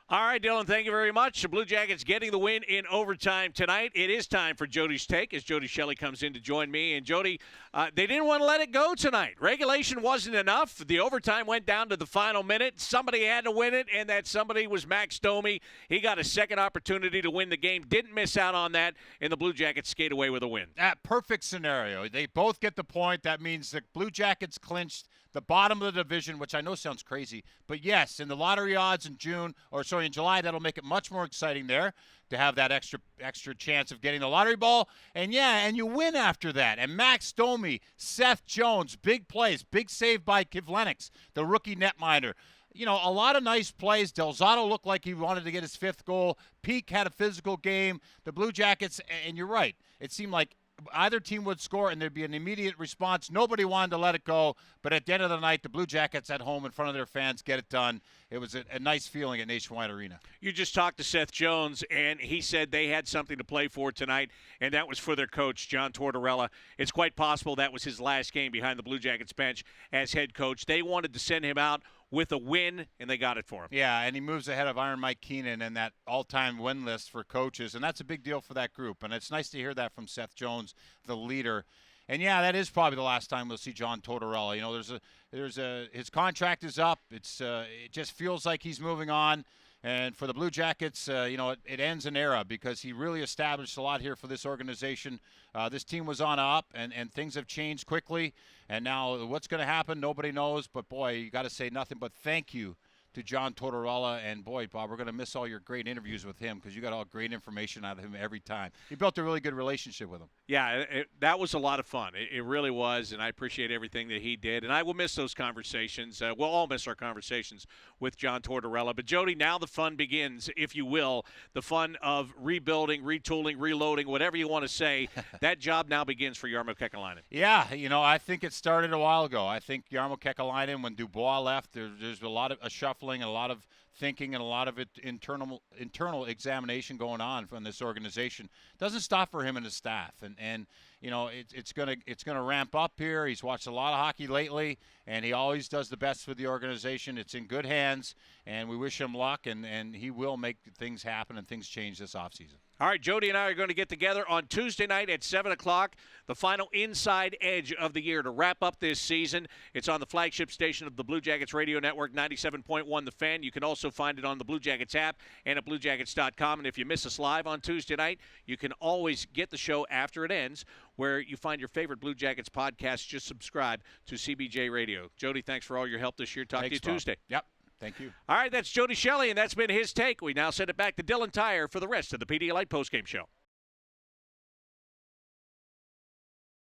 All right, Dylan, thank you very much. The Blue Jackets getting the win in overtime tonight. It is time for Jody's Take as Jody Shelley comes in to join me. And, Jody, they didn't want to let it go tonight. Regulation wasn't enough. The overtime went down to the final minute. Somebody had to win it, and that somebody was Max Domi. He got a second opportunity to win the game. Didn't miss out on that, and the Blue Jackets skate away with a win. That perfect scenario. They both get the point. That means the Blue Jackets clinched the bottom of the division, which I know sounds crazy. But, yes, in the lottery odds in July, that'll make it much more exciting there to have that extra chance of getting the lottery ball. And, and you win after that. And Max Domi, Seth Jones, big plays, big save by Kivlenix, the rookie netminder. You know, a lot of nice plays. Delzato looked like he wanted to get his fifth goal. Peak had a physical game. The Blue Jackets, and you're right, it seemed like either team would score and there'd be an immediate response. Nobody wanted to let it go, but at the end of the night, the Blue Jackets at home in front of their fans get it done. It was a nice feeling at Nationwide Arena. You just talked to Seth Jones, and he said they had something to play for tonight, and that was for their coach, John Tortorella. It's quite possible that was his last game behind the Blue Jackets bench as head coach. They wanted to send him out with a win, and they got it for him. Yeah, and he moves ahead of Iron Mike Keenan in that all-time win list for coaches, and that's a big deal for that group. And it's nice to hear that from Seth Jones, the leader. And that is probably the last time we'll see John Tortorella. You know, his contract is up. It just feels like he's moving on. And for the Blue Jackets, it ends an era because he really established a lot here for this organization. This team was on up, and things have changed quickly. And now what's going to happen, nobody knows. But, boy, you got to say nothing but thank you to John Tortorella. And, boy, Bob, we're going to miss all your great interviews with him because you got all great information out of him every time. You built a really good relationship with him. Yeah, that was a lot of fun. It really was, and I appreciate everything that he did. And I will miss those conversations. We'll all miss our conversations with John Tortorella. But, Jody, now the fun begins, if you will, the fun of rebuilding, retooling, reloading, whatever you want to say. That job now begins for Jarmo Kekalainen. Yeah, I think it started a while ago. I think Jarmo Kekalainen, when Dubois left, there's a lot of a shuffling and a lot of thinking and a lot of internal examination going on from this organization. Doesn't stop for him and his staff, and it's gonna ramp up here. He's watched a lot of hockey lately, and he always does the best for the organization. It's in good hands, and we wish him luck, and he will make things happen and things change this offseason. All right, Jody and I are going to get together on Tuesday night at 7 o'clock, the final Inside Edge of the year to wrap up this season. It's on the flagship station of the Blue Jackets Radio Network, 97.1 The Fan. You can also find it on the Blue Jackets app and at bluejackets.com. And if you miss us live on Tuesday night, you can always get the show after it ends, where you find your favorite Blue Jackets podcast. Just subscribe to CBJ Radio. Jody, thanks for all your help this year. Talk to you Tuesday. Yep. Thank you. All right, that's Jody Shelley, and that's been his take. We now send it back to Dylan Tyre for the rest of the Pedialyte postgame show.